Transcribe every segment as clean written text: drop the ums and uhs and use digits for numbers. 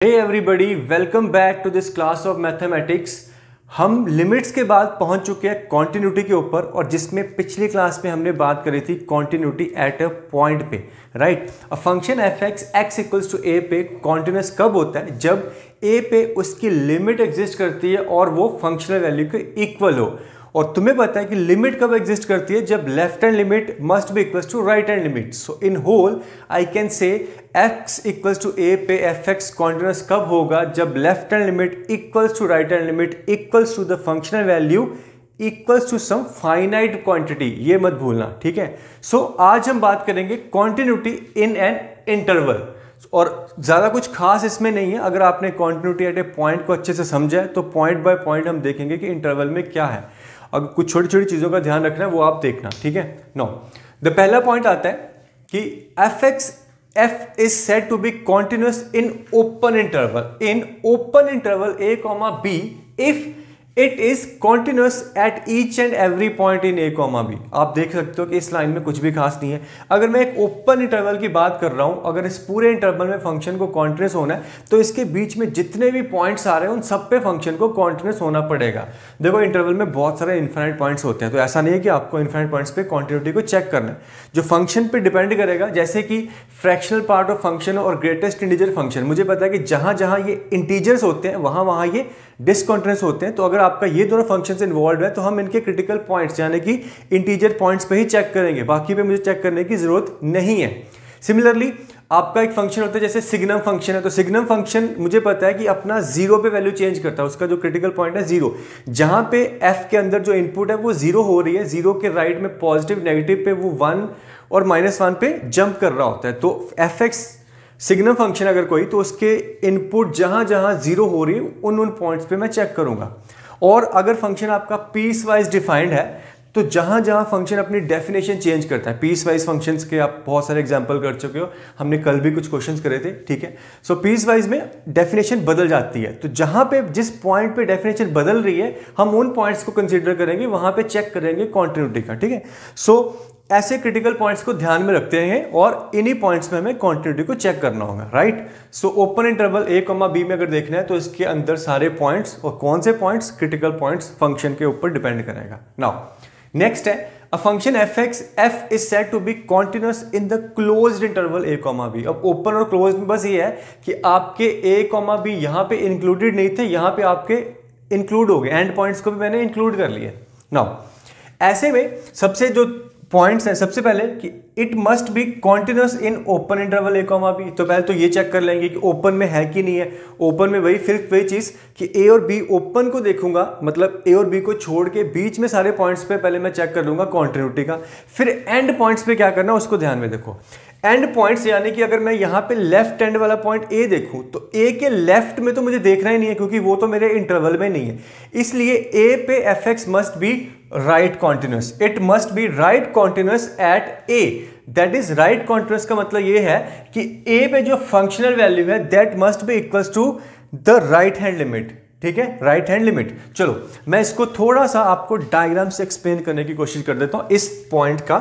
Hey everybody, welcome back to this class of mathematics. हम limits के बाद पहुंच चुके हैं कॉन्टिन्यूटी के ऊपर, और जिसमें पिछली क्लास में हमने बात करी थी कॉन्टिन्यूटी एट अ पॉइंट पे, right. A function F X X equals to A पे कॉन्टिन्यूस कब होता है? जब ए पे उसकी लिमिट एग्जिस्ट करती है और वो फंक्शनल वैल्यू के इक्वल हो। और तुम्हें पता है कि लिमिट कब एग्जिस्ट करती है? जब left hand limit must be equals to right hand limit. So in whole I can say x equals to A पे एफ एक्स कॉन्टिन्यूस कब होगा? जब left hand limit equals to right hand limit equals to the functional value equals to some finite quantity. ये मत भूलना, ठीक है। सो आज हम बात करेंगे कॉन्टिन्यूटी इन एन इंटरवल, और ज़्यादा कुछ खास इसमें नहीं है। अगर आपने कॉन्टिन्यूटी एट ए पॉइंट को अच्छे से समझा है तो पॉइंट बाय पॉइंट हम देखेंगे कि इंटरवल में क्या है। अगर कुछ छोटी छोटी चीज़ों का ध्यान रखना है वो आप देखना, ठीक है। नो, द पहला पॉइंट आता है कि F is said to be continuous in open interval a comma b if it is continuous at each and every point in a comma b। आप देख सकते हो कि इस लाइन में कुछ भी खास नहीं है। अगर मैं एक ओपन इंटरवल की बात कर रहा हूं, अगर इस पूरे इंटरवल में फंक्शन को कॉन्टिन्यूस होना है तो इसके बीच में जितने भी पॉइंट्स आ रहे हैं उन सब पे फंक्शन को कॉन्टिन्यूस होना पड़ेगा। देखो, इंटरवल में बहुत सारे इन्फिनिट पॉइंट्स होते हैं, तो ऐसा नहीं है कि आपको इन्फिनिट पॉइंट्स पे कॉन्टिन्यूटी को चेक करना है। जो फंक्शन पे डिपेंड करेगा, जैसे कि फ्रैक्शनल पार्ट ऑफ फंक्शन और ग्रेटेस्ट इंटीजर फंक्शन, मुझे पता है कि जहां जहां ये इंटीजर्स होते हैं वहां वहां ये डिसकॉन्टिन्यूस होते हैं। तो अगर आपका ये दोनों फंक्शंस इन्वॉल्व है तो हम इनके क्रिटिकल पॉइंट्स यानी कि इंटीजर पॉइंट्स पे ही चेक करेंगे, बाकी पे मुझे चेक करने की जरूरत नहीं है। सिमिलरली आपका एक फंक्शन होता है जैसे सिग्नम फंक्शन है, तो सिग्नम फंक्शन मुझे पता है कि अपना जीरो पे वैल्यू चेंज करता है, उसका जो क्रिटिकल पॉइंट है जीरो। जहां पे एफ के अंदर जो इनपुट है वो जीरो हो रही है, जीरो के राइट में पॉजिटिव नेगेटिव पे वो 1 और -1 पे जंप कर रहा होता है। तो एफ एक्स सिग्नम फंक्शन अगर कोई, तो उसके इनपुट जहां जहां जीरो हो रही है उन पॉइंट्स पे मैं चेक करूंगा। और अगर फंक्शन आपका पीस वाइज डिफाइंड है तो जहां जहां फंक्शन अपनी डेफिनेशन चेंज करता है, पीस वाइज फंक्शंस के आप बहुत सारे एग्जांपल कर चुके हो, हमने कल भी कुछ क्वेश्चंस करे थे, ठीक है। सो पीस वाइज में डेफिनेशन बदल जाती है, तो जहां पे जिस पॉइंट पे डेफिनेशन बदल रही है हम उन पॉइंट्स को कंसीडर करेंगे, वहां पे चेक करेंगे कॉन्टिन्यूटी का, ठीक है। सो ऐसे क्रिटिकल पॉइंट्स को ध्यान में रखते हैं और इन्हीं पॉइंट्स में हमें कॉन्टिन्यूटी को चेक करना होगा, right. So open interval a, b में अगर देखना है तो इसके अंदर सारे पॉइंट्स, और कौन से पॉइंट्स? क्रिटिकल पॉइंट्स फंक्शन के ऊपर डिपेंड करेगा। नाउ नेक्स्ट है a function f is said to be continuous in the closed interval a, b। अब ओपन और क्लोज्ड में बस ये है कि आपके a, b यहां पे इंक्लूडेड नहीं थे, यहां पे आपके इंक्लूड हो गए, एंड पॉइंट्स को भी मैंने इंक्लूड कर लिया। नाउ ऐसे में सबसे जो पॉइंट्स हैं, सबसे पहले कि it must B continuous in open interval a, b। तो पहले तो ये चेक कर लेंगे कि ओपन में है कि नहीं है। ओपन में वही चीज कि a और b, ओपन को देखूंगा मतलब a और b को छोड़ के बीच में सारे पॉइंट्स पे पहले मैं चेक कर लूंगा कॉन्टिन्यूटी का। फिर एंड पॉइंट्स पे क्या करना उसको ध्यान में देखो। एंड पॉइंट्स यानी कि अगर मैं यहां पे लेफ्ट एंड वाला पॉइंट a देखूं तो a के लेफ्ट में तो मुझे देखना ही नहीं है, क्योंकि वो तो मेरे इंटरवल में नहीं है। इसलिए a पे fx must be right continuous, it must be right continuous at a। That is right continuous का मतलब ये है कि a पे जो फंक्शनल वैल्यू है that must be equals to the right hand limit, ठीक है, राइट हैंड लिमिट। चलो मैं इसको थोड़ा सा आपको डायग्राम से एक्सप्लेन करने की कोशिश कर देता हूं, इस पॉइंट का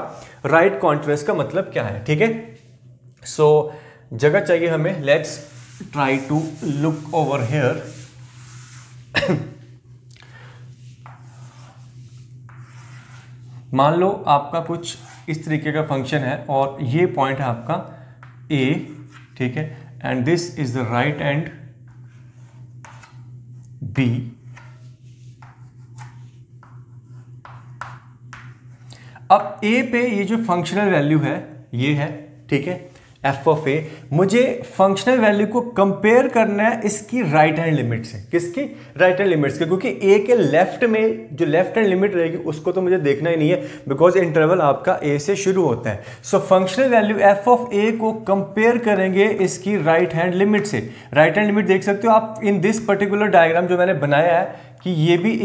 राइट कॉन्टिन्यूस का मतलब क्या है, ठीक है। सो जगह चाहिए हमें, let's try to look over here. मान लो आपका कुछ इस तरीके का फंक्शन है और ये पॉइंट है आपका a, ठीक है, and this is the right and b। अब a पे ये जो फंक्शनल वैल्यू है ये है, ठीक है, f ऑफ a। मुझे फंक्शनल वैल्यू को कंपेयर करना है इसकी राइट हैंड लिमिट से। किसकी? राइट हैंड लिमिट से, क्योंकि a के लेफ्ट में जो लेफ्ट हैंड लिमिट रहेगी उसको तो मुझे देखना ही नहीं है, बिकॉज इंटरवल आपका a से शुरू होता है। So functional value f of a को कंपेयर करेंगे इसकी राइट हैंड लिमिट से। राइट हैंड लिमिट देख सकते हो आप इन दिस पर्टिकुलर डायग्राम जो मैंने बनाया है कि ये भी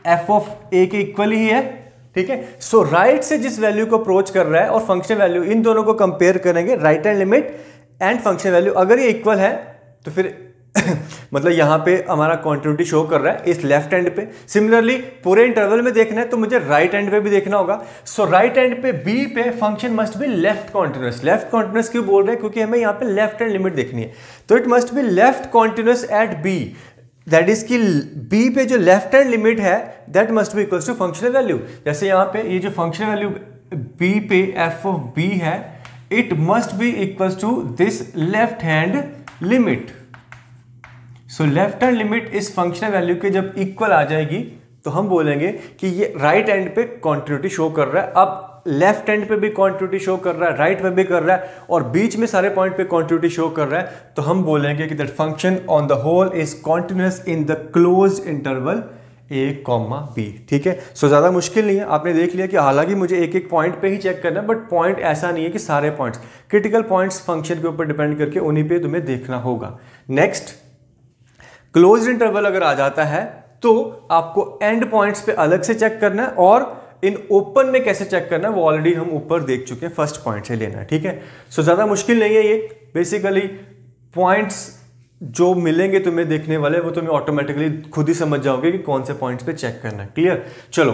f ऑफ a के इक्वल ही है, ठीक है। सो राइट से जिस वैल्यू को अप्रोच कर रहा है और फंक्शनल वैल्यू, इन दोनों को कंपेयर करेंगे, right hand limit and functional value. अगर ये इक्वल है तो फिर मतलब यहाँ पे हमारा कॉन्टिन्यूटी शो कर रहा है इस लेफ्ट एंड पे। सिमिलरली पूरे इंटरवल में देखना है तो मुझे राइट एंड पे भी देखना होगा। सो राइट एंड पे बी पे function must be left continuous. Left continuous क्यों बोल रहे हैं? क्योंकि हमें यहाँ पे लेफ्ट एंड लिमिट देखनी है, तो it must be left continuous at B. That is कि बी पे जो लेफ्ट हैंड लिमिट है that must be equals to functional value. जैसे यहाँ पे ये जो फंक्शनल वैल्यू बी पे एफ ऑफ बी है, it must be equals to this left hand limit. So left hand limit इस फंक्शनल वैल्यू के जब इक्वल आ जाएगी तो हम बोलेंगे कि ये राइट एंड पे कॉन्टिन्यूटी शो कर रहा है। अब लेफ्ट एंड पे भी कॉन्टिन्यूटी शो कर रहा है, राइट पे भी कर रहा है और बीच में सारे पॉइंट पे कॉन्टिन्यूटी शो कर रहा है, तो हम बोलेंगे कि that function on the whole is continuous in the closed interval a, b। ठीक है। सो ज्यादा मुश्किल नहीं है, आपने देख लिया कि हालांकि मुझे एक एक पॉइंट पे ही चेक करना है, बट पॉइंट ऐसा नहीं है कि सारे पॉइंट्स, क्रिटिकल पॉइंट्स फंक्शन के ऊपर डिपेंड करके उन्हीं पे तुम्हें देखना होगा। नेक्स्ट, क्लोज्ड इंटरवल अगर आ जाता है तो आपको एंड पॉइंट्स पे अलग से चेक करना है और इन ओपन में कैसे चेक करना है वो ऑलरेडी हम ऊपर देख चुके हैं, फर्स्ट पॉइंट से लेना है। ठीक है। सो ज्यादा मुश्किल नहीं है ये। बेसिकली पॉइंट्स जो मिलेंगे तुम्हें देखने वाले वो तुम्हें ऑटोमेटिकली खुद ही समझ जाओगे कि कौन से पॉइंट्स पे चेक करना है। क्लियर। चलो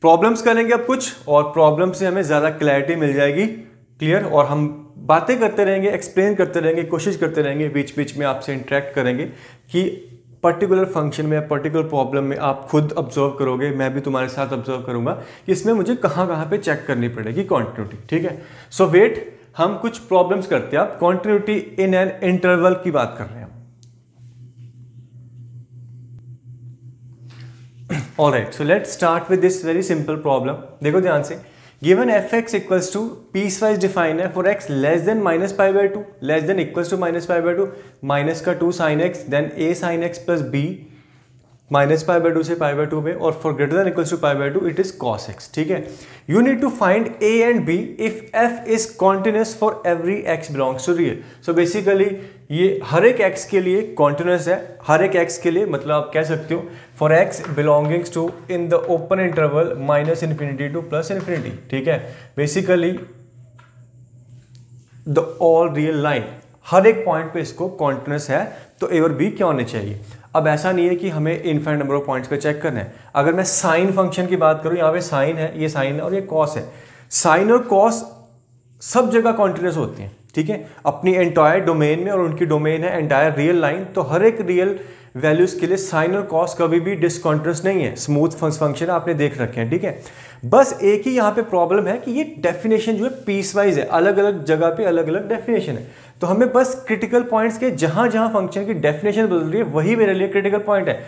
प्रॉब्लम्स करेंगे अब कुछ, और प्रॉब्लम से हमें ज्यादा क्लैरिटी मिल जाएगी। क्लियर। और हम बातें करते रहेंगे, एक्सप्लेन करते रहेंगे, कोशिश करते रहेंगे, बीच बीच में आपसे इंटरेक्ट करेंगे कि पर्टिकुलर फंक्शन में, पर्टिकुलर प्रॉब्लम में आप खुद ऑब्जर्व करोगे, मैं भी तुम्हारे साथ ऑब्जर्व करूंगा कि इसमें मुझे कहाँ कहाँ पे चेक करनी पड़ेगी कॉन्टिन्यूटी। ठीक है। सो वेट, हम कुछ प्रॉब्लम्स करते हैं। आप कॉन्टिन्यूटी इन एन इंटरवल की बात कर रहे हैं। Alright, so let's start with this very simple problem. देखो ध्यान से, given fx equals to piecewise define है for x less than -π/2, less than equals to -π/2, minus का 2 sin x, then a sin x plus b -π/2 से π/2 में, और for greater than equals to π/2 it is cos x। ठीक है। You need to find a and b if f is continuous for every x belongs to real. So basically ये हर एक x के लिए कॉन्टिन्यूस है, हर एक x के लिए, मतलब आप कह सकते हो for x belongings to in the open interval -∞ to +∞। ठीक है। Basically the all real line, हर एक पॉइंट पे इसको कॉन्टिन्यूस है, तो a और b क्या होने चाहिए। अब ऐसा नहीं है कि हमें इनफाइनाइट नंबर ऑफ पॉइंट्स पे चेक करना है। अगर मैं साइन फंक्शन की बात करूं, यहाँ पे साइन है, ये साइन है और ये कॉस है। साइन और कॉस सब जगह कॉन्टिन्यूस होती हैं। ठीक है। अपनी एंटायर डोमेन में, और उनकी डोमेन है एंटायर रियल लाइन, तो हर एक रियल वैल्यूज के लिए साइन और कॉस कभी भी डिसकॉन्टिन्यूस नहीं है, स्मूथ फंक्शन आपने देख रखे हैं। ठीक है। बस एक ही यहाँ पे प्रॉब्लम है कि ये डेफिनेशन जो है पीस वाइज है, अलग अलग जगह पे अलग अलग डेफिनेशन है। तो हमें बस क्रिटिकल पॉइंट्स के जहां जहां फंक्शन की डेफिनेशन बदल रही है वही मेरे लिए क्रिटिकल पॉइंट है।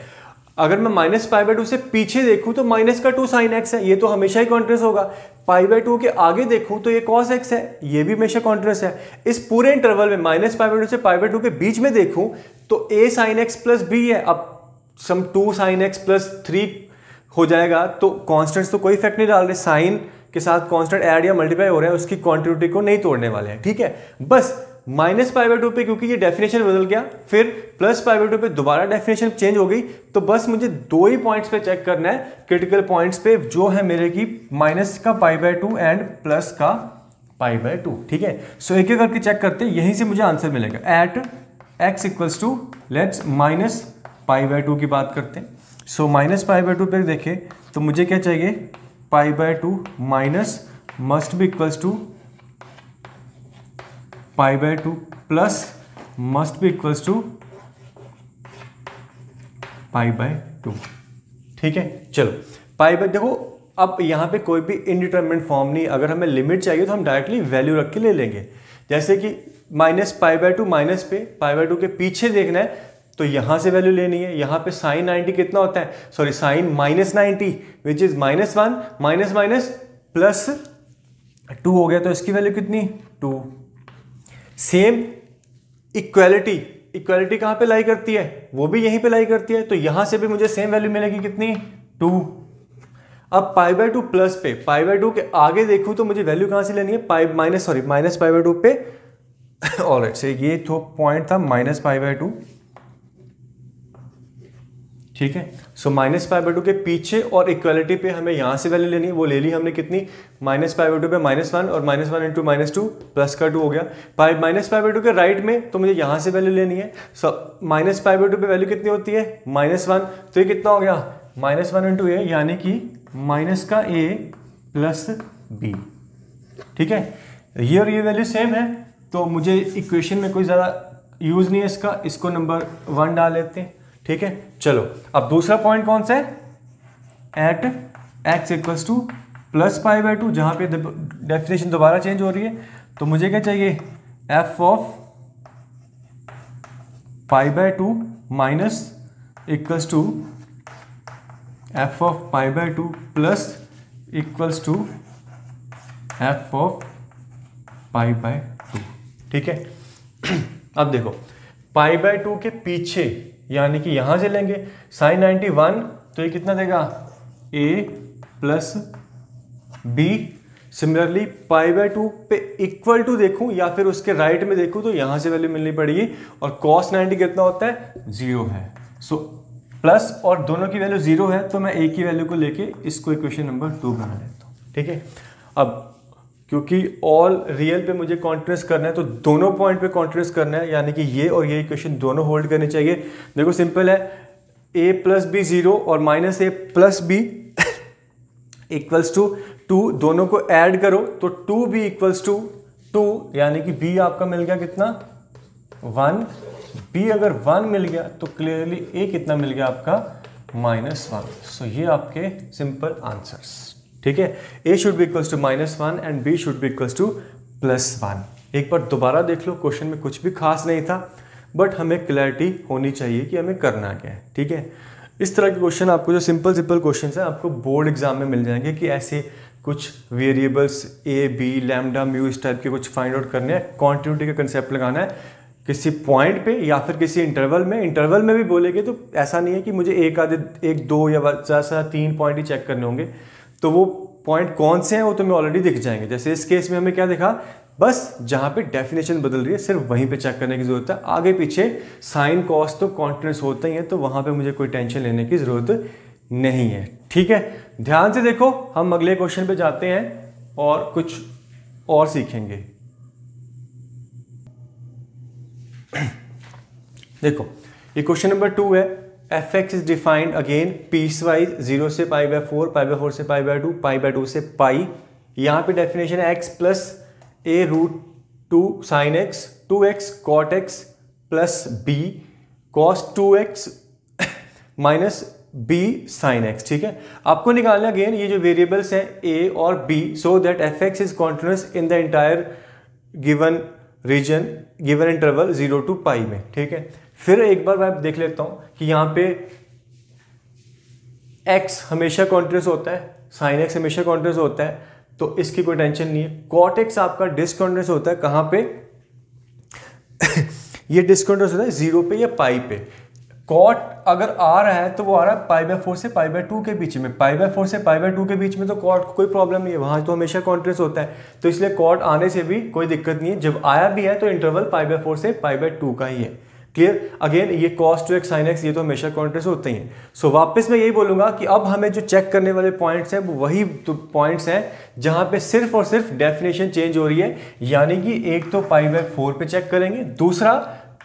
अगर मैं -π/2 से पीछे देखूं तो माइनस का 2 sin x है, ये तो हमेशा ही कॉन्टिन्यूस होगा। π/2 के आगे देखूं तो ये cos x है, ये भी हमेशा कॉन्टिन्यूस है। इस पूरे इंटरवल में -π/2 से π/2 के बीच में देखूं तो a sin x plus b है। अब सम 2 sin x प्लस 3 हो जाएगा, तो कॉन्स्टेंट्स तो कोई इफेक्ट नहीं डाल रहे, साइन के साथ कांस्टेंट ऐड या मल्टीप्लाई हो रहे हैं, उसकी कॉन्टिन्यूटी को नहीं तोड़ने वाले हैं। ठीक है। बस -π/2 पे क्योंकि ये डेफिनेशन बदल गया, फिर +π/2 पे दोबारा डेफिनेशन चेंज हो गई, तो बस मुझे दो ही पॉइंट्स पे चेक करना है, क्रिटिकल पॉइंट्स पे, जो है मेरे की माइनस का π/2 एंड प्लस का π/2। ठीक है। सो एक एक करके चेक करते हैं, यहीं से मुझे आंसर मिलेगा। At x equals to, let's -π/2 की बात करते हैं। सो -π/2 पे देखें तो मुझे क्या चाहिए, π/2 minus must be equals to π/2 plus must be equals to π/2। ठीक है। चलो देखो अब यहाँ पे कोई भी इनडिटरमिनेट फॉर्म नहीं, अगर हमें लिमिट चाहिए तो हम डायरेक्टली वैल्यू रख के ले लेंगे। जैसे कि -π/2 माइनस पे π/2 के पीछे देखना है तो यहां से वैल्यू लेनी है। यहां पे sin 90 कितना होता है, sorry sin -90 which is -1 minus plus 2 हो गया, तो इसकी वैल्यू कितनी, 2। सेम इक्वालिटी कहां पे लाई करती है, वो भी यहीं पे लाई करती है, तो यहां से भी मुझे सेम वैल्यू मिलेगी, कितनी, 2। अब π/2 प्लस पे π/2 के आगे देखूं तो मुझे वैल्यू कहां से लेनी है, माइनस π/2 पे। ऑलराइट, से ये तो पॉइंट था -π/2, ठीक है। सो -π/2 के पीछे और इक्वलिटी पे हमें यहाँ से वैल्यू लेनी है, वो ले ली हमने कितनी, -π/2 पे -1 और -1 इंटू -2 प्लस का 2 हो गया। -π/2 के राइट में तो मुझे यहाँ से वैल्यू लेनी है। सो -π/2 पे वैल्यू कितनी होती है, -1, तो ये कितना हो गया, -1 इंटू ए, यानी कि -a प्लस b। ठीक है, ये और ये वैल्यू सेम है, तो मुझे इक्वेशन में कोई ज़्यादा यूज़ नहीं है इसका, इसको नंबर 1 डाल लेते हैं। ठीक है, चलो अब दूसरा पॉइंट कौन सा है, एट x इक्वल्स टू +π/2, जहाँ पे डेफिनेशन दोबारा चेंज हो रही है, तो मुझे क्या चाहिए, f of π/2 minus equals to f of π/2 plus equals to f of π/2। ठीक है, अब देखो π/2 के पीछे यानी कि यहां से लेंगे sin 91, तो ये कितना देगा, a प्लस b। सिमिलरली π/2 पे इक्वल टू देखूं या फिर उसके राइट में देखूं, तो यहां से वैल्यू मिलनी पड़ेगी, और cos 90 कितना होता है, 0 है। सो प्लस और दोनों की वैल्यू 0 है, तो मैं a की वैल्यू को लेके इसको इक्वेशन नंबर 2 बना लेता हूं। ठीक है, अब क्योंकि ऑल रियल पे मुझे कॉन्टिन्यूस करना है, तो दोनों पॉइंट पे कॉन्टिन्यूस करना है, यानी कि ये और ये इक्वेशन दोनों होल्ड करनी चाहिए। देखो सिंपल है, a प्लस बी 0 और -a plus B equals to 2, दोनों को ऐड करो तो 2b इक्वल्स टू 2, यानी कि b आपका मिल गया कितना, 1। b अगर 1 मिल गया तो क्लियरली a कितना मिल गया आपका, -1। सो ये आपके सिंपल आंसर्स। ठीक है, a should be equals to -1 and b should be equals to +1। एक बार दोबारा देख लो, क्वेश्चन में कुछ भी खास नहीं था, बट हमें क्लैरिटी होनी चाहिए कि हमें करना क्या है। ठीक है, इस तरह के क्वेश्चन आपको, जो सिंपल क्वेश्चन है, आपको बोर्ड एग्जाम में मिल जाएंगे कि ऐसे कुछ variables a b lambda mu इस टाइप के कुछ फाइंड आउट करने हैं, कॉन्टिन्यूटी का कंसेप्ट लगाना है किसी पॉइंट पे या फिर किसी इंटरवल में। इंटरवल में भी बोलेंगे तो ऐसा नहीं है कि मुझे एक दो या ज़्यादा 3 पॉइंट ही चेक करने होंगे, तो वो पॉइंट कौन से हैं वो तो मैं ऑलरेडी दिख जाएंगे। जैसे इस केस में हमें क्या दिखा, बस जहाँ पे डेफिनेशन बदल रही है सिर्फ वहीं पे चेक करने की जरूरत है, आगे पीछे साइन कॉस तो कॉन्टिन्यूस होते ही हैं, तो वहाँ पे मुझे कोई टेंशन लेने की ज़रूरत नहीं है। ठीक है, ध्यान से देखो, हम अगले क्वेश्चन पे जाते हैं और कुछ और सीखेंगे। देखो ये क्वेश्चन नंबर 2 है, fx is defined again piecewise 0 से π/4, π/4 से π/2, π/2 से पाई। यहाँ पे डेफिनेशन है x plus a√2 sin x, 2x cot x plus b cos 2x minus b sin x। ठीक है, आपको निकालना अगेन ये जो वेरिएबल्स हैं a और b, so that fx is continuous in the entire given region, given interval 0 to π में। ठीक है, फिर एक बार मैं देख लेता हूं कि यहाँ पे x हमेशा कॉन्टिन्यूस होता है, sin x हमेशा कॉन्टिन्यूस होता है, तो इसकी कोई टेंशन नहीं है। cot x आपका डिसकॉन्टिन्यूस होता है, कहाँ पे ये डिसकॉन्टिन्यूस होता है 0 पे या पाई पे। cot अगर आ रहा है तो वो आ रहा है π/4 से π/2 के बीच में, π/4 से π/2 के बीच में तो cot को कोई प्रॉब्लम नहीं है, वहां तो हमेशा कॉन्टिन्यूस होता है, तो इसलिए cot आने से भी कोई दिक्कत नहीं है। जब आया भी है तो इंटरवल π/4 से π/2 का ही है। क्लियर, अगेन ये cos 2x sin x ये तो हमेशा कॉन्टिन्यूस होते ही हैं। सो वापस मैं यही बोलूंगा कि अब हमें जो चेक करने वाले पॉइंट्स हैं वो वही तो पॉइंट्स हैं जहां पे सिर्फ और सिर्फ डेफिनेशन चेंज हो रही है, यानी कि एक तो π/4 पे चेक करेंगे, दूसरा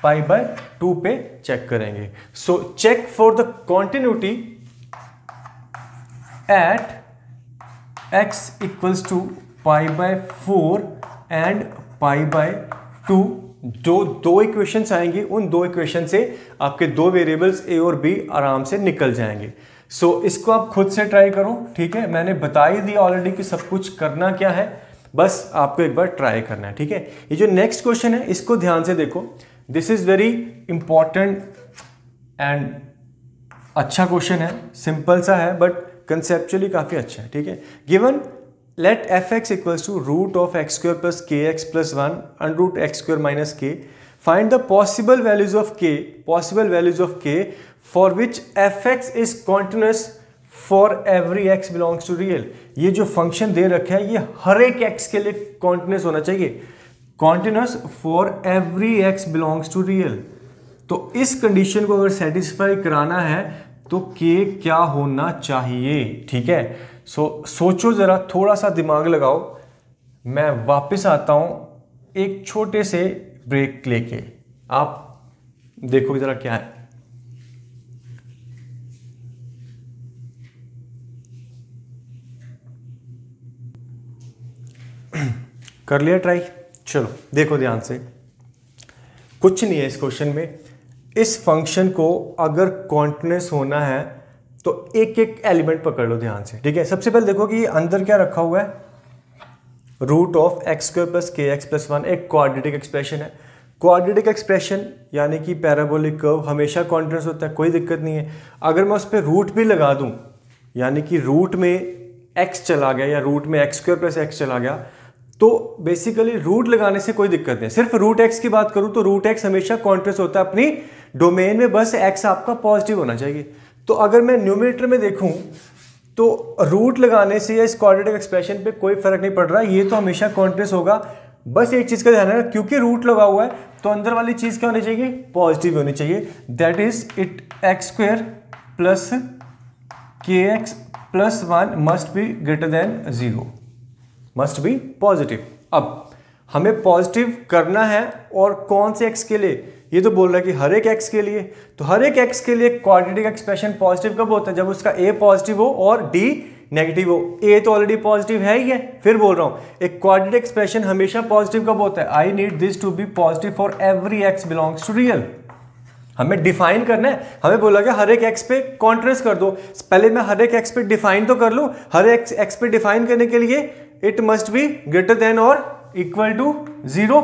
π/2 पे चेक करेंगे। So check for the continuity at x equals to π/4 and π/2। दो इक्वेशंस आएंगी, उन दो इक्वेशन से आपके दो वेरिएबल्स a और b आराम से निकल जाएंगे। सो इसको आप खुद से ट्राई करो। ठीक है, मैंने बता ही दिया ऑलरेडी कि सब कुछ करना क्या है, बस आपको एक बार ट्राई करना है। ठीक है, ये जो नेक्स्ट क्वेश्चन है इसको ध्यान से देखो, this is very important and अच्छा क्वेश्चन है, सिंपल सा है बट कंसेप्चुअली काफी अच्छा है। ठीक है, given let fx equals to root of x square plus kx plus 1 under root x square minus k. Find the possible values of k for which fx is continuous for every x belongs to real. ये जो function दे रखा है ये हर एक x के लिए continuous होना चाहिए, continuous for every x belongs to real। तो इस कंडीशन को अगर सेटिस्फाई कराना है तो के क्या होना चाहिए, ठीक है। सोचो ज़रा, थोड़ा सा दिमाग लगाओ। मैं वापस आता हूँ एक छोटे से ब्रेक लेके, आप देखो ज़रा क्या है। कर लिया ट्राई? चलो देखो ध्यान से, कुछ नहीं है इस क्वेश्चन में। इस फंक्शन को अगर कॉन्टिन्यूअस होना है तो एक एक एलिमेंट पकड़ लो ध्यान से, ठीक है। सबसे पहले देखो कि ये अंदर क्या रखा हुआ है, root of X square plus के एक्स प्लस 1, एक क्वाड्रेटिक एक्सप्रेशन है। क्वाड्रेटिक एक्सप्रेशन यानी कि पैराबोलिक कर्व हमेशा कॉन्टिन्यूअस होता है, कोई दिक्कत नहीं है। अगर मैं उस पर रूट भी लगा दूं, यानी कि रूट में एक्स चला गया या रूट में एक्स स्क्वायर प्लस एक्स चला गया, तो बेसिकली रूट लगाने से कोई दिक्कत नहीं। सिर्फ रूट एक्स की बात करूं तो रूट एक्स हमेशा कॉन्टिन्यूअस होता है अपनी डोमेन में, बस एक्स आपका पॉजिटिव होना चाहिए। तो अगर मैं न्यूमरेटर में देखूं तो रूट लगाने से या इस क्वाड्रेटिक एक्सप्रेशन पे कोई फर्क नहीं पड़ रहा, ये तो हमेशा कॉन्टिन्यूअस होगा। बस एक चीज का ध्यान रखना, क्योंकि रूट लगा हुआ है तो अंदर वाली चीज क्या होनी चाहिए, पॉजिटिव होनी चाहिए। That is it x square plus के x plus 1 must be greater than 0, must be positive. अब हमें पॉजिटिव करना है, और कौन से एक्स के लिए, ये तो बोल रहा है कि हर एक एक्स के लिए। तो हर एक एक्स के लिए क्वाड्रेटिक एक्सप्रेशन पॉजिटिव कब होता है, जब उसका ए पॉजिटिव हो और डी नेगेटिव हो। ए तो ऑलरेडी पॉजिटिव है ही है, फिर बोल रहा हूं एक क्वाड्रेटिक एक्सप्रेशन हमेशा पॉजिटिव कब होता है, I need this to be positive for every X belongs to real. हमें डिफाइन करना है, हमें बोला गया हर एक एक्स पे कॉन्ट्रेस्ट कर दो। पहले मैं हर एक एक्स पे डिफाइन तो कर लूं, हर एक एक्स पे डिफाइन करने के लिए it must be greater then और इक्वल टू 0।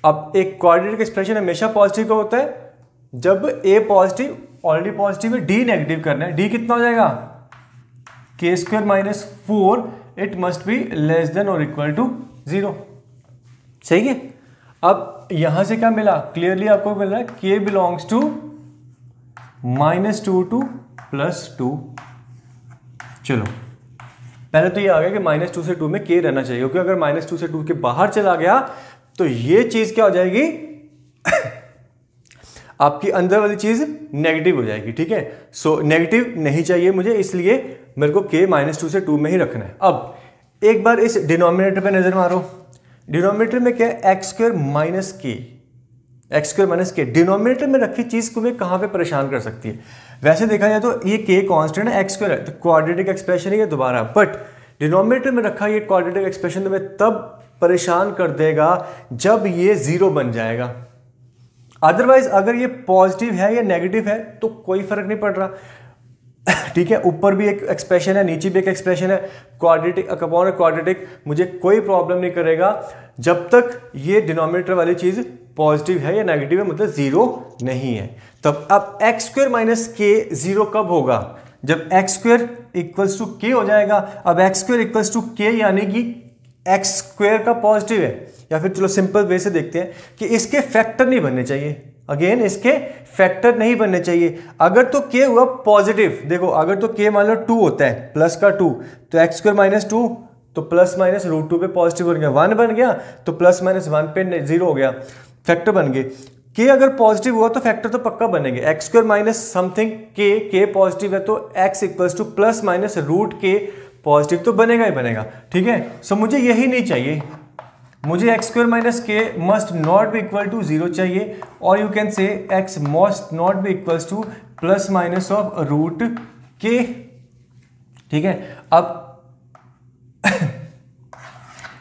अब एक क्वाड्रेटिक एक्सप्रेशन हमेशा पॉजिटिव का होता है जब ए पॉजिटिव, ऑलरेडी पॉजिटिव है, डी नेगेटिव करना है। डी कितना हो जाएगा, के square minus 4, it must be less than और इक्वल टू 0, सही है। अब यहां से क्या मिला, क्लियरली आपको मिल रहा है के बिलोंग्स टू -2 टू +2। चलो पहले तो ये आ गया कि -2 से 2 में के रहना चाहिए, क्योंकि अगर -2 से 2 के बाहर चला गया तो ये चीज क्या हो जाएगी आपकी अंदर वाली चीज नेगेटिव हो जाएगी, ठीक है। सो नेगेटिव नहीं चाहिए मुझे, इसलिए मेरे को के -2 से 2 में ही रखना है। अब एक बार इस डिनोमिनेटर पे नजर मारो, डिनोमिनेटर में क्या है, एक्स स्क्वायर माइनस के, एक्स स्क्वायर माइनस के। डिनोमिनेटर में रखी चीज को मैं कहां पे परेशान कर सकती है। वैसे देखा जाए तो ये के कांस्टेंट है, एक्स स्क्वायर है, तो क्वाड्रेटिक एक्सप्रेशन ही है दोबारा, बट डिनोमिनेटर में रखा ये क्वाड्रेटिक एक्सप्रेशन तुम्हें तब परेशान कर देगा जब ये 0 बन जाएगा। अदरवाइज अगर ये पॉजिटिव है या नेगेटिव है तो कोई फर्क नहीं पड़ रहा ठीक है। ऊपर भी एक एक्सप्रेशन है, नीचे भी एक एक्सप्रेशन है, क्वाड्रेटिक अपॉन क्वाड्रेटिक, मुझे कोई प्रॉब्लम नहीं करेगा जब तक ये डिनोमिनेटर वाली चीज पॉजिटिव है या नेगेटिव है, मतलब 0 नहीं है। तब अब एक्स स्क्वायर माइनस के 0 कब होगा, जब एक्स स्क्वायर इक्वल्स टू के हो जाएगा। अब एक्स स्क्वायर इक्वल्स टू के यानी कि एक्स स्क्वायर का पॉजिटिव है, या फिर चलो सिंपल वे से देखते हैं कि इसके फैक्टर नहीं बनने चाहिए। अगेन इसके फैक्टर नहीं बनने चाहिए। अगर तो के हुआ पॉजिटिव, देखो अगर तो के मान लो 2 होता है, प्लस का 2, तो एक्स स्क्वायर माइनस 2, तो प्लस माइनस √2 पे पॉजिटिव बन गया, 1 बन गया, तो प्लस माइनस 1 पे 0 हो गया, फैक्टर बन गए। के अगर पॉजिटिव हुआ तो फैक्टर तो पक्का बनेंगे। एक्स स्क्वायर माइनस समथिंग के पॉजिटिव है तो x equals to plus minus √k positive तो बनेगा ही बनेगा, ठीक है। सो मुझे यही नहीं चाहिए, मुझे X square minus K must not be equal to 0 चाहिए, और you can say X must not be equals to plus minus of √k, ठीक है। अब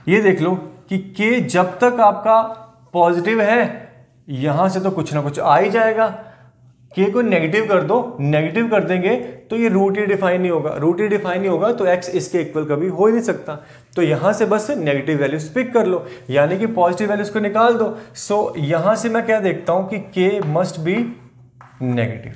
ये देख लो कि k जब तक आपका पॉजिटिव है यहां से तो कुछ ना कुछ आ ही जाएगा। k को नेगेटिव कर दो, नेगेटिव कर देंगे तो ये रूट ही डिफाइन नहीं होगा, रूट ही डिफाइन नहीं होगा तो x इसके इक्वल कभी हो ही नहीं सकता। तो यहां से बस नेगेटिव वैल्यूज पिक कर लो, यानी कि पॉजिटिव वैल्यूज को निकाल दो। सो यहां से मैं क्या देखता हूं कि k must B negative,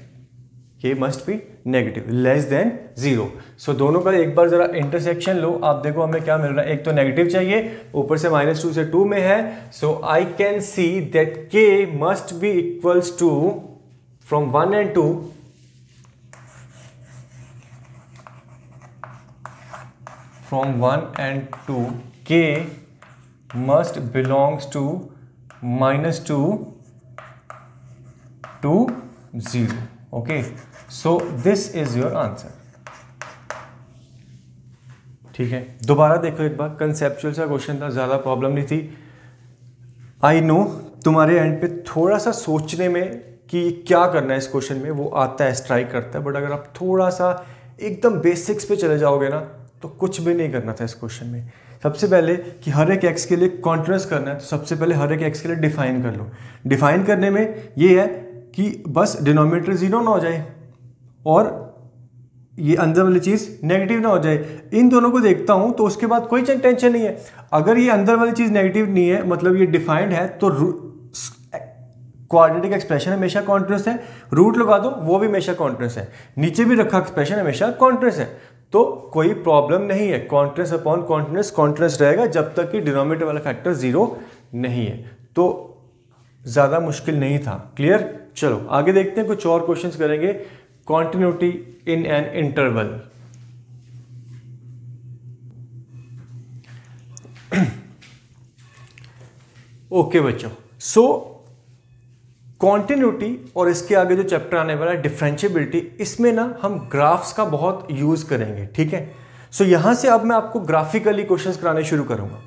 k must B negative less than 0। सो दोनों का एक बार जरा इंटरसेक्शन लो, आप देखो हमें क्या मिल रहा है। एक तो नेगेटिव चाहिए, ऊपर से -2 से 2 में है, so I can see that k must be equals to from 1 and 2 from 1 and 2 k must belongs to -2 to 0, okay, so this is your answer. ठीक है, दोबारा देखो एक बार, कंसेप्चुअल सा क्वेश्चन था, ज़्यादा प्रॉब्लम नहीं थी। आई नो तुम्हारे एंड पे थोड़ा सा सोचने में कि क्या करना है इस क्वेश्चन में वो आता है, स्ट्राइक करता है, बट अगर आप थोड़ा सा एकदम बेसिक्स पे चले जाओगे ना तो कुछ भी नहीं करना था इस क्वेश्चन में। सबसे पहले कि हर एक एक्स के लिए कॉन्टिन्यूअस करना है, तो सबसे पहले हर एक एक्स के लिए डिफाइन कर लो। डिफाइन करने में ये है कि बस डिनोमिनेटर जीरो ना हो जाए और ये अंदर वाली चीज़ नेगेटिव ना हो जाए। इन दोनों को देखता हूं तो उसके बाद कोई टेंशन नहीं है। अगर ये अंदर वाली चीज़ नेगेटिव नहीं है, मतलब ये डिफाइंड है, तो क्वाड्रेटिक एक्सप्रेशन हमेशा कॉन्टिन्यूअस है, रूट लगा दो वो भी हमेशा कॉन्टिन्यूअस है, नीचे भी रखा एक्सप्रेशन हमेशा कॉन्टिन्यूअस है, तो कोई प्रॉब्लम नहीं है। कॉन्टिन्यूअस अपॉन कॉन्टिन्यूअस कॉन्टिन्यूअस रहेगा जब तक कि डिनोमिनेटर वाला फैक्टर जीरो नहीं है, तो ज़्यादा मुश्किल नहीं था। क्लियर? चलो आगे देखते हैं, कुछ और क्वेश्चंस करेंगे। Continuity in an interval. Okay बच्चों, सो कॉन्टिन्यूटी और इसके आगे जो चैप्टर आने वाला है डिफरेंशिएबिलिटी, इसमें ना हम ग्राफ्स का बहुत यूज करेंगे। ठीक है, सो यहां से अब मैं आपको ग्राफिकली क्वेश्चंस कराने शुरू करूंगा।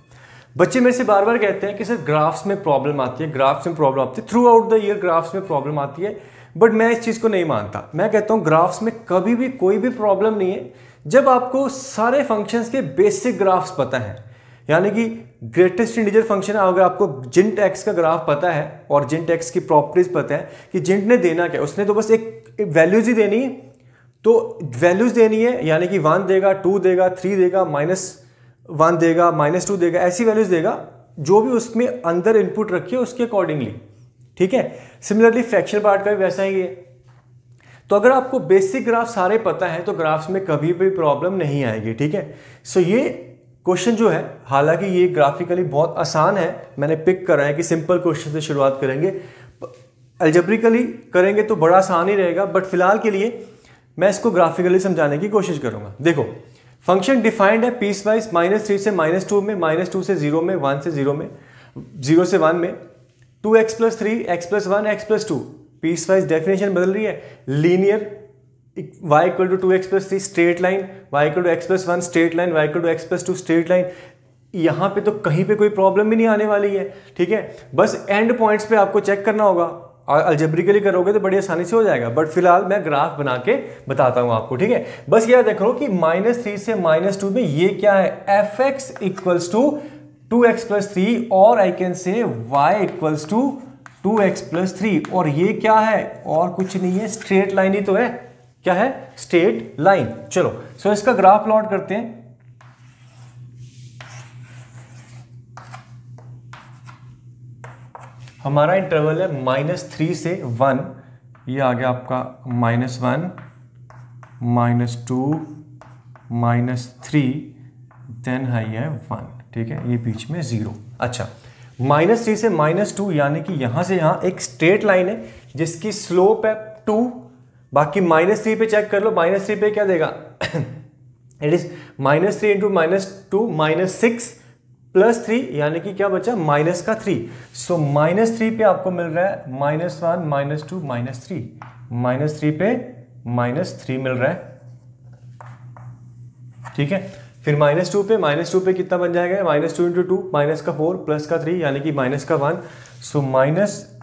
बच्चे मेरे से बार बार कहते हैं कि सर ग्राफ्स में प्रॉब्लम आती है, ग्राफ्स में प्रॉब्लम आती है, through out the year graphs में प्रॉब्लम आती है, बट मैं इस चीज़ को नहीं मानता। मैं कहता हूँ ग्राफ्स में कभी भी कोई भी प्रॉब्लम नहीं है जब आपको सारे फंक्शंस के बेसिक ग्राफ्स पता है। यानी कि ग्रेटेस्ट इंटीजर फंक्शन, अगर आपको जिंट एक्स का ग्राफ पता है और जिंट एक्स की प्रॉपर्टीज पता है कि जिंट ने देना क्या, उसने तो बस एक वैल्यूज ही देनी है, तो वैल्यूज देनी है, यानी कि 1 देगा, 2 देगा, 3 देगा, -1 देगा, -2 देगा, ऐसी वैल्यूज देगा जो भी उसमें अंदर इनपुट रखी है उसके अकॉर्डिंगली। ठीक है, सिमिलरली फ्रैक्शनल पार्ट का भी वैसा ही है। तो अगर आपको बेसिक ग्राफ सारे पता है तो ग्राफ्स में कभी भी प्रॉब्लम नहीं आएगी। ठीक है, सो ये क्वेश्चन जो है, हालांकि ये ग्राफिकली बहुत आसान है, मैंने पिक करा है कि सिंपल क्वेश्चन से शुरुआत करेंगे, अलजेब्रिकली करेंगे तो बड़ा आसान ही रहेगा, बट फिलहाल के लिए मैं इसको ग्राफिकली समझाने की कोशिश करूंगा। देखो, फंक्शन डिफाइंड है पीस वाइज, -3 से -2 में, -2 से 0 में, 1 से 0 में, 0 से 1 में, 2x + 3, x + 1, x + 2, piece wise definition बदल रही है, linear, y = 2x + 3 straight line, y = x + 1 straight line, y = x + 2 straight line. यहां पे तो कहीं पे कोई प्रॉब्लम भी नहीं आने वाली है। ठीक है, बस एंड पॉइंट्स पे आपको चेक करना होगा, और अलजेब्रिकली करोगे तो बड़ी आसानी से हो जाएगा, बट फिलहाल मैं ग्राफ बना के बताता हूं आपको। ठीक है, बस याद रखो कि -3 से -2 में ये क्या है, fx = 2x + 3, और आई कैन से y = 2x + 3, और ये क्या है, और कुछ नहीं है, स्ट्रेट लाइन ही तो है। क्या है? Straight line. चलो, सो इसका ग्राफ प्लॉट करते हैं। हमारा इंटरवल है -3 से 1, ये आ गया आपका -1, -2, -3, देन है ये 1। ठीक है, ये बीच में 0। अच्छा, -3 से -2 यानी कि यहां से यहां एक स्ट्रेट लाइन है जिसकी स्लोप है 2। बाकी -3 पे चेक कर लो, -3 पे क्या देगा, इट इज -3 × -2 -6 + 3, यानी कि क्या बचा, -3। सो -3 पे आपको मिल रहा है -1, -2, -3, -3 पे -3 मिल रहा है। ठीक है, फिर -2 पे कितना बन जाएगा, -2 × 2, -4 +3, यानी कि -1। सो माइनस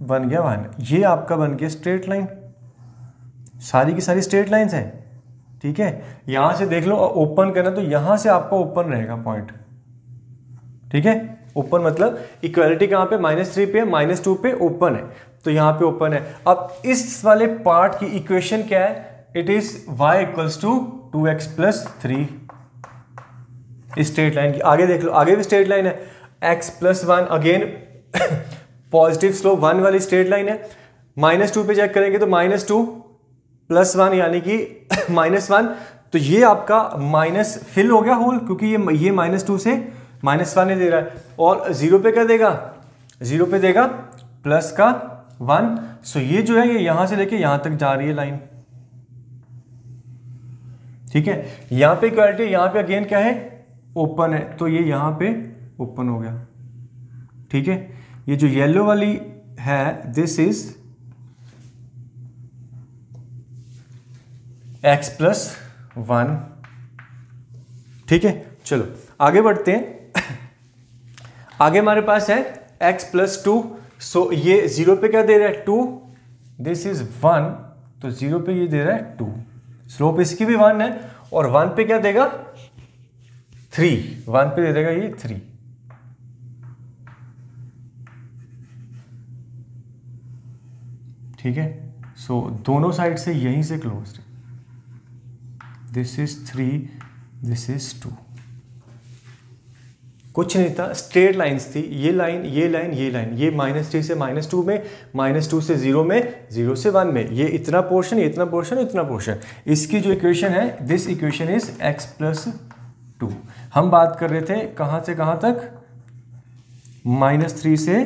बन गया 1, ये आपका बन गया स्ट्रेट लाइन। सारी की सारी स्ट्रेट लाइंस हैं। ठीक है, यहां से देख लो, ओपन करना तो यहां से आपका ओपन रहेगा पॉइंट। ठीक है, ओपन मतलब इक्वालिटी कहां पे, -3 पे, -2 पे ओपन है, तो यहां पे ओपन है। अब इस वाले पार्ट की इक्वेशन क्या है, it is y = 2x + 3। Straight line की आगे देख लो, आगे भी स्ट्रेट लाइन है, x + 1, अगेन पॉजिटिव स्लोप 1 वाली स्ट्रेट लाइन है। -2 पे चेक करेंगे तो -2 + 1 यानी कि -1, तो ये आपका माइनस फिल हो गया होल, क्योंकि ये -2 से -1 ही दे रहा है, और 0 पे क्या देगा, 0 पे देगा +1। सो ये जो है ये यहां से लेके यहां तक जा रही है लाइन। ठीक है, यहां पे इक्वालिटी, यहां पे अगेन क्या है, ओपन है, तो ये यहां पे ओपन हो गया। ठीक है, ये जो येलो वाली है, दिस इज x प्लस 1। ठीक है, चलो आगे बढ़ते हैं। आगे हमारे पास है x प्लस 2। सो ये 0 पे क्या दे रहा है 2, दिस इज 1, तो 0 पे ये दे रहा है 2, स्लोप इसकी भी 1 है, और 1 पे क्या देगा 3, 1 पे दे देगा ये 3। ठीक है, सो दोनों साइड से यहीं से क्लोज है, दिस इज 3, दिस इज 2। कुछ नहीं था, स्ट्रेट लाइंस थी, ये लाइन ये लाइन ये लाइन, ये -3 से -2 में, -2 से 0 में, 0 से 1 में, ये इतना पोर्शन, इतना पोर्शन, इतना पोर्शन। इसकी जो इक्वेशन है, this equation is x plus 2। हम बात कर रहे थे कहाँ से कहाँ तक, -3 से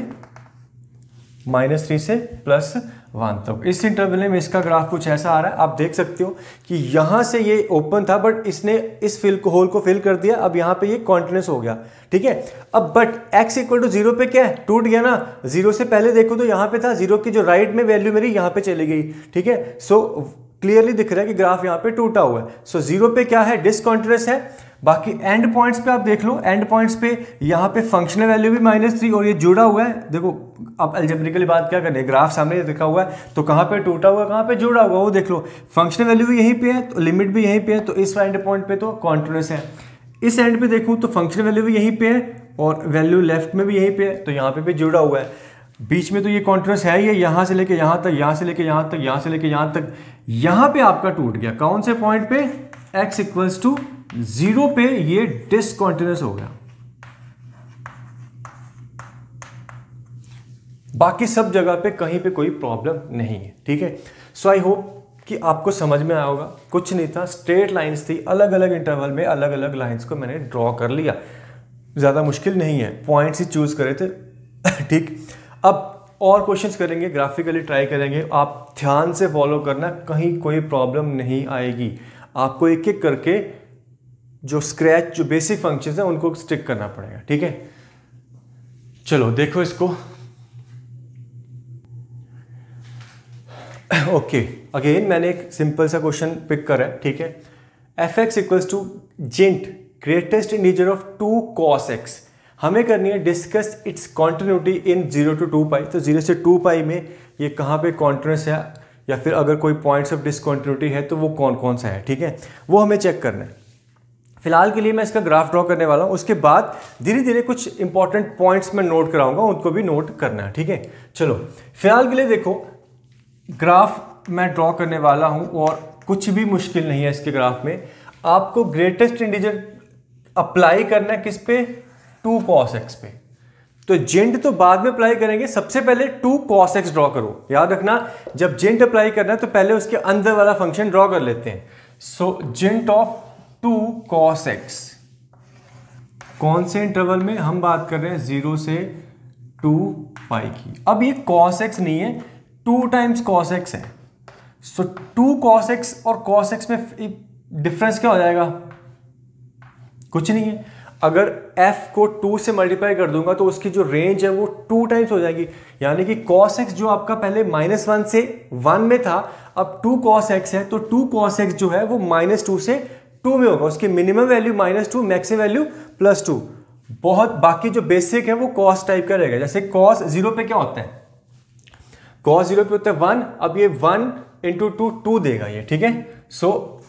+1 तक। इस इंटरवल में इसका ग्राफ कुछ ऐसा आ रहा है, आप देख सकते हो कि यहाँ से ये ओपन था, बट इसने इस होल को फिल कर दिया, अब यहाँ पे ये कॉन्टिन्यूस हो गया। ठीक है, अब बट x = 0 पे क्या है, टूट गया ना। 0 से पहले देखो तो यहाँ पे था, 0 की जो राइट में वैल्यू मेरी यहाँ पे चली गई। ठीक है, सो क्लियरली दिख रहा है कि ग्राफ यहाँ पे टूटा हुआ है। सो 0 पे क्या है, डिसकॉन्टिन्यूस है। बाकी एंड पॉइंट्स पे आप देख लो, एंड पॉइंट्स पे यहाँ पे फंक्शनल वैल्यू भी -3 और ये जुड़ा हुआ है। देखो अब अलजेब्रिकली बात क्या करनी है, ग्राफ सामने दिखा हुआ है, तो कहाँ पे टूटा हुआ है, कहाँ पे जुड़ा हुआ, वो देख लो। फंक्शनल वैल्यू भी यहीं पे है, तो लिमिट भी यहीं पे है, तो इस एंड पॉइंट पे तो कॉन्टिन्यूस है। इस एंड पे देखूँ तो फंक्शनल वैल्यू भी यहीं पे है, और वैल्यू लेफ्ट में भी यहीं पे है, तो यहाँ पे भी जुड़ा हुआ है। बीच में तो ये कॉन्टिन्यूस है, ये यहाँ से लेके यहाँ तक, यहाँ से लेके यहाँ तक, यहाँ से लेके यहाँ तक। यहाँ पे आपका टूट गया, कौन से पॉइंट पे, x = 0 पे ये डिसकॉन्टिन्यूस हो गया। बाकी सब जगह पे कहीं पे कोई प्रॉब्लम नहीं है। ठीक है, सो आई होप कि आपको समझ में आया होगा। कुछ नहीं था, स्ट्रेट लाइंस थी, अलग अलग इंटरवल में अलग अलग लाइंस को मैंने ड्रॉ कर लिया, ज़्यादा मुश्किल नहीं है, पॉइंट्स ही चूज करे थे। ठीक, अब और क्वेश्चंस करेंगे, ग्राफिकली ट्राई करेंगे, आप ध्यान से फॉलो करना, कहीं कोई प्रॉब्लम नहीं आएगी। आपको एक एक करके जो स्क्रैच, जो बेसिक फंक्शंस हैं उनको स्टिक करना पड़ेगा। ठीक है, चलो देखो इसको। ओके, अगेन मैंने एक सिंपल सा क्वेश्चन पिक करा है। ठीक है, f(x) = gent greatest integer of 2 cos x। हमें करनी है discuss it's continuity in 0 to 2 पाई। तो 0 से 2 पाई में ये कहाँ पे कॉन्टिन्यूस है, या फिर अगर कोई पॉइंट्स ऑफ डिसकॉन्टिन्यूटी है तो वो कौन कौन सा है। ठीक है, वो हमें चेक करना है। फिलहाल के लिए मैं इसका ग्राफ ड्रॉ करने वाला हूँ, उसके बाद धीरे धीरे कुछ इंपॉर्टेंट पॉइंट्स मैं नोट कराऊंगा, उनको भी नोट करना है। ठीक है, चलो फिलहाल के लिए देखो, ग्राफ मैं ड्रॉ करने वाला हूँ और कुछ भी मुश्किल नहीं है इसके ग्राफ में। आपको ग्रेटेस्ट इंटीजर अप्लाई करना है किस पे, 2 cos x पे। तो जेंट तो बाद में अप्लाई करेंगे, सबसे पहले 2 cos x ड्रॉ करो। याद रखना, जब जेंट अप्लाई करना है तो पहले उसके अंदर वाला फंक्शन ड्रॉ कर लेते हैं। सो जेंट ऑफ 2 cos x, कौन से इंटरवल में हम बात कर रहे हैं, 0 से 2 पाई की। अब ये cos x नहीं है, 2 टाइम्स cos x है। सो 2 cos x और cos x में डिफरेंस क्या हो जाएगा, कुछ नहीं है। अगर f को 2 से मल्टीप्लाई कर दूंगा तो उसकी जो रेंज है वो 2 टाइम्स हो जाएगी। यानी कि cos x जो आपका पहले -1 से 1 में था, अब 2 cos x है, तो 2 cos x जो है वो -2 से 2 में होगा। उसकी मिनिमम वैल्यू -2, मैक्सिमम वैल्यू +2। बहुत बाकी जो बेसिक है वो cos टाइप का रहेगा। जैसे cos 0 पे क्या होता है, cos 0 पे होता है 1, अब ये 1 × 2 2 देगा ये। ठीक है, सो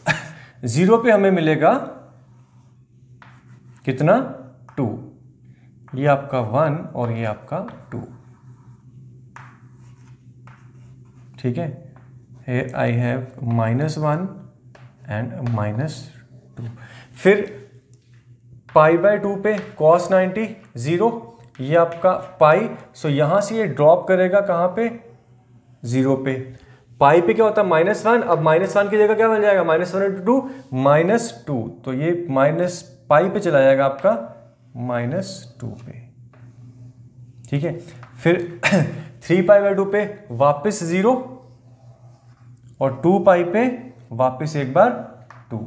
0 पे हमें मिलेगा कितना, 2, ये आपका 1 और ये आपका 2। ठीक है, here I have -1 and -2। फिर π/2 पे cos 90 0, ये आपका पाई। सो यहां से ये ड्रॉप करेगा कहां पे, 0 पे। पाई पे क्या होता है, -1, अब -1 की जगह क्या बन जाएगा, -1 × 2 -2, तो ये पाई पे चला जाएगा आपका -2 पे। ठीक है, फिर 3π/2 पे वापस 0 और 2π पे वापस एक बार 2।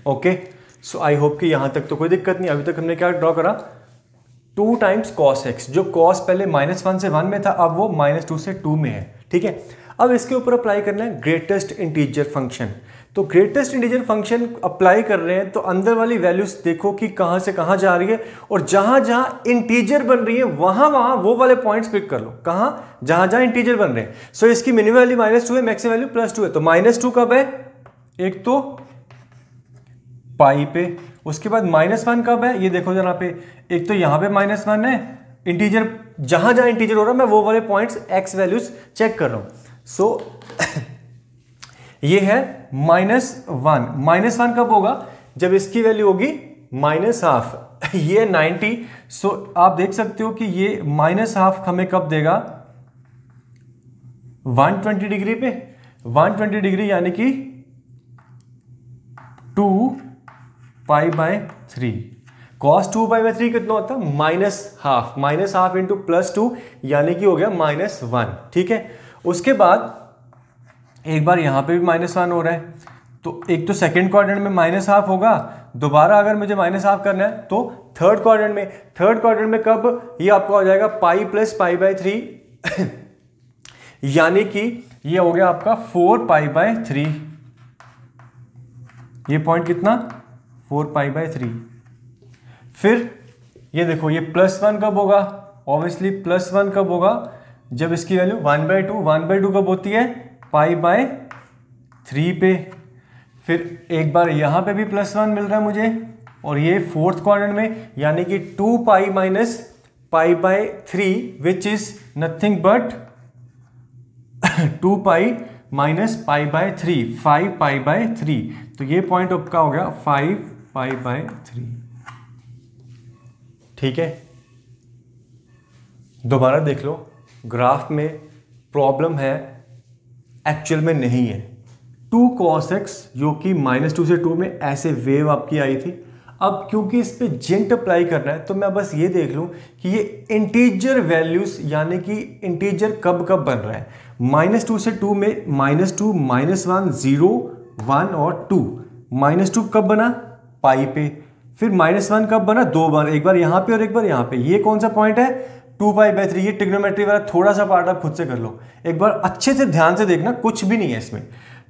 ओके, सो आई होप कि यहाँ तक तो कोई दिक्कत नहीं। अभी तक हमने क्या ड्रॉ करा, 2 टाइम्स कॉस एक्स, जो कॉस पहले -1 से 1 में था, अब वो -2 से 2 में है। ठीक है, अब इसके ऊपर अप्लाई करना है ग्रेटेस्ट इंटीजर फंक्शन। तो ग्रेटेस्ट इंटीजर फंक्शन अप्लाई कर रहे हैं तो अंदर वाली वैल्यूज देखो कि कहाँ से कहाँ जा रही है, और जहाँ जहाँ इंटीजर बन रही है वहाँ वहाँ वो वाले पॉइंट्स पिक कर लो, कहाँ, जहाँ जहाँ इंटीजर बन रहे हैं। सो इसकी मिनिमम वैल्यू -2 है, मैक्सिमम वैल्यू +2 है। तो -2 कब है, एक तो पाई पे, उसके बाद -1 कब है, ये देखो जरा पे, एक तो यहाँ पे -1 है, इंटीजर जहां जहां इंटीजर हो रहा है मैं वो वाले पॉइंट्स एक्स वैल्यूज चेक कर रहा हूं। सो ये है -1। -1 कब होगा, जब इसकी वैल्यू होगी -12, ये 90। सो आप देख सकते हो कि ये -12 हमें कब देगा, 120 डिग्री पे, 120 डिग्री यानी कि 2 π/3। cos 2π/3 कितना होता है, -12 इंटू +2 यानी कि हो गया -1। ठीक है, उसके बाद एक बार यहां पे भी -1 हो रहा है, तो एक तो सेकंड क्वाड्रेंट में -12 होगा, दोबारा अगर मुझे -12 करना है तो थर्ड क्वाड्रेंट में कब, ये आपका हो जाएगा पाई + π/3 यानी कि ये हो गया आपका 4 π/3। ये पॉइंट कितना, 4 π/3। फिर ये देखो ये +1 कब होगा, ऑब्वियसली +1 कब होगा, जब इसकी वैल्यू 1/2 कब होती है, π/3 पे। फिर एक बार यहां पे भी +1 मिल रहा है मुझे, और ये फोर्थ क्वाड्रेंट में यानी कि 2π - π/3 विच इज नथिंग बट 2π - π/3, 5 π/3। तो ये पॉइंट आपका हो गया 5 π/3। ठीक है, दोबारा देख लो, ग्राफ में प्रॉब्लम है, एक्चुअल में नहीं है। 2 cos x जो कि -2 से 2 में ऐसे वेव आपकी आई थी। अब क्योंकि इस पे जेंट अप्लाई करना है तो मैं बस ये देख लूं कि ये इंटीजर वैल्यूज यानी कि इंटीजर कब कब बन रहा है। -2 से 2 में -2, -1, 0, 1 और 2। -2 कब बना, पाई पे। फिर -1 कब बना, 2 बार, एक बार यहां पे और एक बार यहां पे। ये कौन सा पॉइंट है, 2π/3। ये ट्रिग्नोमेट्री वाला थोड़ा सा पार्ट आप खुद से कर लो, एक बार अच्छे से ध्यान से देखना, कुछ भी नहीं है इसमें।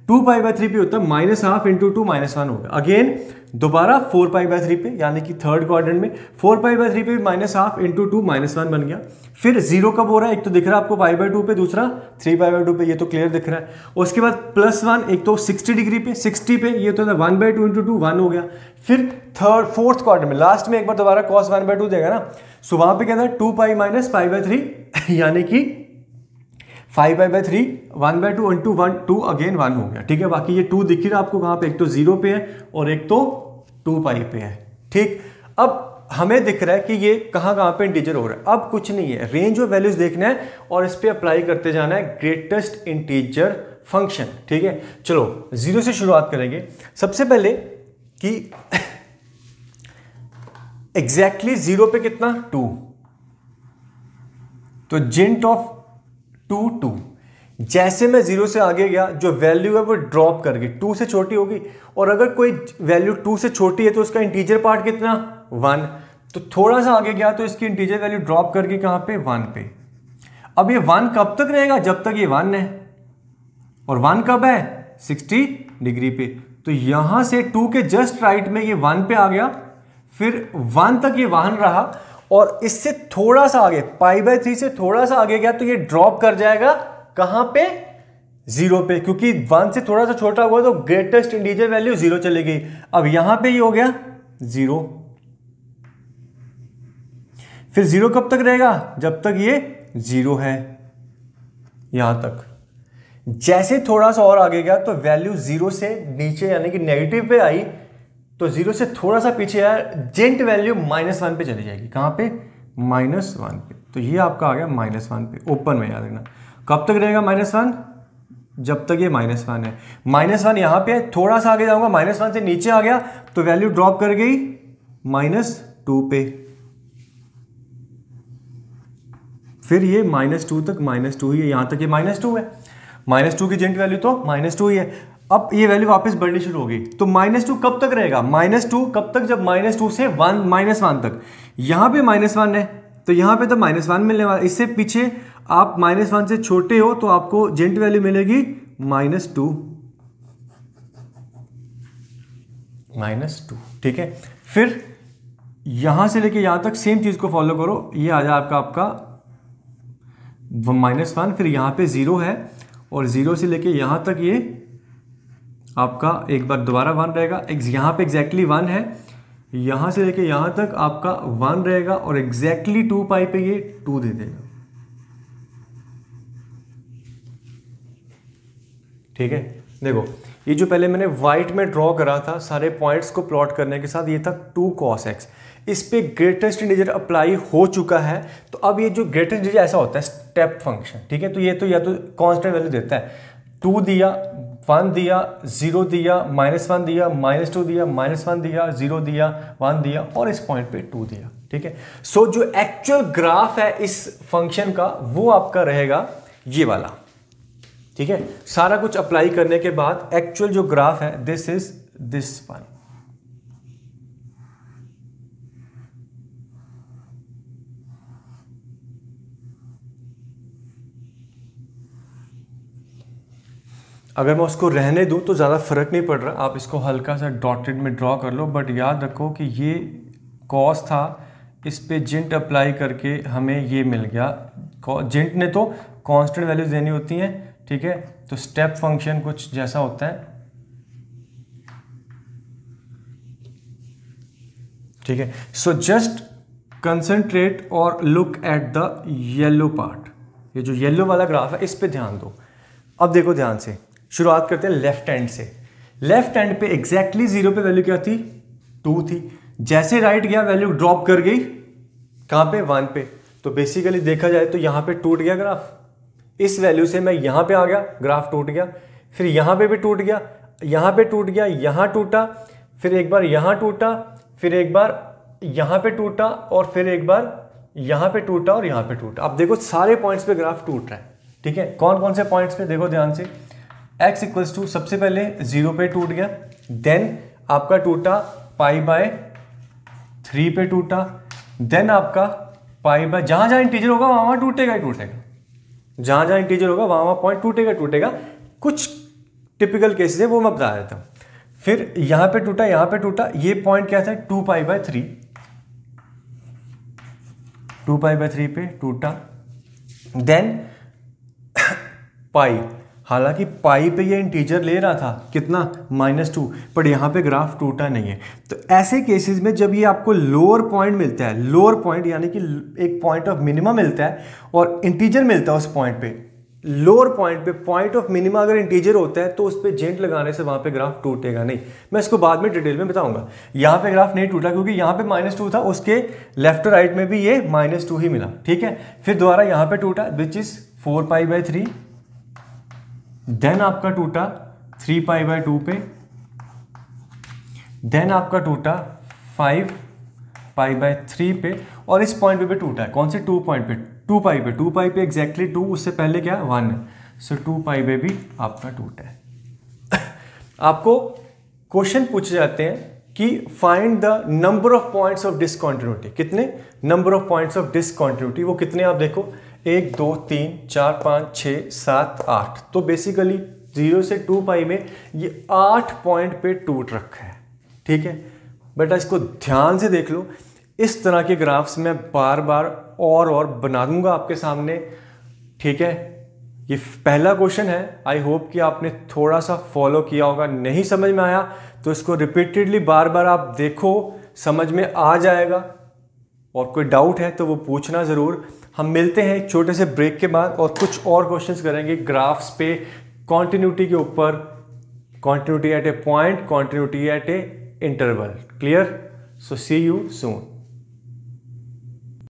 2π/3 पे होता है -12 इंटू 2 -1 होगा। अगेन दोबारा 4π/3 पे यानी कि थर्ड क्वाड्रेंट में 4π/3 पे -12 इंटू 2 -1 बन गया। फिर 0 कब हो रहा है, एक तो दिख रहा है आपको π/2 पे, दूसरा 3π/2 पे, ये तो क्लियर दिख रहा है। उसके बाद +1, एक तो 60 डिग्री पे, 60 पे, ये तो 1/2 इंटू 2 1 हो गया। फिर फोर्थ क्वाड्रेंट में लास्ट में एक बार दोबारा cos 1/2 देगा ना, सो वहां पे क्या था 2π - π/3 यानी कि 5π/3, 1/2 इंटू 1 2 अगेन 1 हो गया। ठीक है, बाकी ये 2 दिख रहा है आपको कहां पे, एक तो 0 पे है और एक तो 2π पे है। ठीक, अब हमें दिख रहा है कि ये कहां कहां पे इंटीजर हो रहा है। अब कुछ नहीं है, रेंज ऑफ वैल्यूज देखना है और इस पे अप्लाई करते जाना है ग्रेटेस्ट इंटीजर फंक्शन। ठीक है, चलो 0 से शुरुआत करेंगे। सबसे पहले कि एग्जैक्टली 0 पे कितना, 2, तो जेंट ऑफ 2 जैसे मैं 0 से आगे गया जो वैल्यू है वो ड्रॉप कर गई, 2 से छोटी होगी। और अगर कोई वैल्यू 2 से छोटी है तो उसका इंटीजर पार्ट कितना, 1। तो थोड़ा सा आगे गया तो इसकी इंटीजर वैल्यू ड्रॉप करके कहां पे, 1 पे। अब ये 1 कब तक रहेगा, जब तक ये 1 है, और 1 कब है, 60 डिग्री पे। तो यहां से 2 के जस्ट राइट में ये 1 पे आ गया, फिर 1 तक ये 1 रहा, और इससे थोड़ा सा आगे π/3 से थोड़ा सा आगे गया तो ये ड्रॉप कर जाएगा कहां पे, 0 पे, क्योंकि 1 से थोड़ा सा छोटा हुआ तो ग्रेटेस्ट इंटीजर वैल्यू 0 चली गई। अब यहां पे ये हो गया 0। फिर 0 कब तक रहेगा, जब तक ये 0 है, यहां तक। जैसे थोड़ा सा और आगे गया तो वैल्यू 0 से नीचे यानी कि नेगेटिव पे आई, तो 0 से थोड़ा सा पीछे आया, जेंट वैल्यू -1 पे चली जाएगी। कहां पे, -1 पे। तो ये आपका आ गया -1 पे, ओपन में याद रखना। कब तक रहेगा -1, जब तक ये -1 है। -1 यहां पे है, थोड़ा सा आगे जाऊंगा, -1 से नीचे आ गया तो वैल्यू ड्रॉप कर गई -2 पे। फिर ये -2 तक -2 ही है, यहां तक ये -2 है, -2 की जेंट वैल्यू तो -2 ही है। अब ये वैल्यू वापस बढ़नी शुरू होगी, तो -2 कब तक रहेगा? -2 कब तक? जब -2 से -1 तक। यहां पे -1 है तो यहां पे तो -1 मिलने वाला। इससे पीछे आप -1 से छोटे हो तो आपको जेंट वैल्यू मिलेगी -2, ठीक है। फिर यहां से लेके यहां तक सेम चीज को फॉलो करो, ये आ जाए आपका -1, फिर यहां पे 0 है और 0 से लेके यहां तक ये आपका एक बार दोबारा 1 रहेगा। यहां पे एग्जैक्टली 1 है, यहां से लेके यहां तक आपका 1 रहेगा और एग्जैक्टली 2 पाई पे ये 2 दे देगा, ठीक है। देखो ये जो पहले मैंने व्हाइट में ड्रॉ करा था सारे पॉइंट्स को प्लॉट करने के साथ, ये था 2 cos x। इस पे ग्रेटेस्ट इंटीजर अप्लाई हो चुका है, तो अब ये जो ग्रेटेस्ट इंटीजर ऐसा होता है स्टेप फंक्शन, ठीक है। तो ये तो या तो कांस्टेंट वैल्यू देता है, 2 दिया, 1 दिया, 0 दिया, -1 दिया, -2 दिया, -1 दिया, 0 दिया, 1 दिया और इस पॉइंट पे 2 दिया, ठीक है। सो जो एक्चुअल ग्राफ है इस फंक्शन का वो आपका रहेगा ये वाला, ठीक है। सारा कुछ अप्लाई करने के बाद एक्चुअल जो ग्राफ है दिस इज दिस वन। अगर मैं उसको रहने दूं तो ज़्यादा फर्क नहीं पड़ रहा, आप इसको हल्का सा डॉटेड में ड्रॉ कर लो, बट याद रखो कि ये कॉस था, इस पे जिंट अप्लाई करके हमें ये मिल गया। जिंट ने तो कांस्टेंट वैल्यूज देनी होती हैं, ठीक है। तो स्टेप फंक्शन कुछ जैसा होता है, ठीक है। सो जस्ट कंसंट्रेट और look at the yellow part. ये जो येलो वाला ग्राफ है इस पे ध्यान दो। अब देखो ध्यान से, शुरुआत करते हैं लेफ्ट हैंड से। लेफ्ट हैंड पे एग्जैक्टली 0 पे वैल्यू क्या थी? 2 थी। जैसे राइट गया वैल्यू ड्रॉप कर गई, कहां पे? 1 पे। तो बेसिकली देखा जाए तो यहां पे टूट गया ग्राफ, इस वैल्यू से मैं यहां पे आ गया, ग्राफ टूट गया। फिर यहां पे भी टूट गया, यहां पे टूट गया, यहां टूटा, फिर एक बार यहां टूटा, फिर एक बार यहां पे टूटा और फिर एक बार यहां पे टूटा और यहां पे टूटा। अब देखो सारे पॉइंट्स पे ग्राफ टूट रहा है, ठीक है। कौन कौन से पॉइंट्स पे? देखो ध्यान से, x इक्वल्स टू सबसे पहले 0 पे टूट गया, देन आपका टूटा π/3 पे टूटा, देन आपका π/, जहां जहां इंटीजर होगा वहां वहां टूटेगा ही टूटेगा, जहां जहां इंटीजर होगा वहां वहां पॉइंट टूटेगा टूटेगा। कुछ टिपिकल केसेस है वो मैं बता देता हूं। फिर यहां पे टूटा, यहां पे टूटा, ये पॉइंट क्या था? 2π/3, 2π/3 पे टूटा, देन पाई, हालांकि पाई पे ये इंटीजर ले रहा था कितना? -2, पर यहां पे ग्राफ टूटा नहीं है। तो ऐसे केसेस में जब ये आपको लोअर पॉइंट मिलता है, लोअर पॉइंट यानी कि एक पॉइंट ऑफ मिनिमा मिलता है और इंटीजर मिलता है उस पॉइंट पे, लोअर पॉइंट पे पॉइंट ऑफ मिनिमा अगर इंटीजर होता है तो उस पर जेंट लगाने से वहां पे ग्राफ टूटेगा नहीं। मैं इसको बाद में डिटेल में बताऊंगा। यहां पे ग्राफ नहीं टूटा क्योंकि यहां पे -2 था, उसके लेफ्ट और राइट में भी ये -2 ही मिला, ठीक है। फिर दोबारा यहां पे टूटा विच इज 4π/3, देन आपका टूटा 3π/2 पे, देन आपका टूटा 5π/3 पे और इस पॉइंट पे टूटा है। कौन से? 2 पॉइंट पे, 2π पे एग्जैक्टली 2, उससे पहले क्या? 1 है। सो 2π पे भी आपका टूटा है। आपको क्वेश्चन पूछे जाते हैं कि find the number of points of discontinuity. कितने number of points of discontinuity? वो कितने आप देखो, 1 2 3 4 5 6 7 8। तो बेसिकली 0 से 2π में ये 8 पॉइंट पे टूट रखा है, ठीक है। बेटा इसको ध्यान से देख लो, इस तरह के ग्राफ्स मैं बार बार और बना दूंगा आपके सामने, ठीक है। ये पहला क्वेश्चन है, आई होप कि आपने थोड़ा सा फॉलो किया होगा। नहीं समझ में आया तो इसको रिपीटेडली बार बार आप देखो, समझ में आ जाएगा। और कोई डाउट है तो वो पूछना ज़रूर। हम मिलते हैं एक छोटे से ब्रेक के बाद और कुछ और क्वेश्चंस करेंगे ग्राफ्स पे, कॉन्टिन्यूटी के ऊपर, continuity at a point, continuity at a interval. Clear? So see you soon.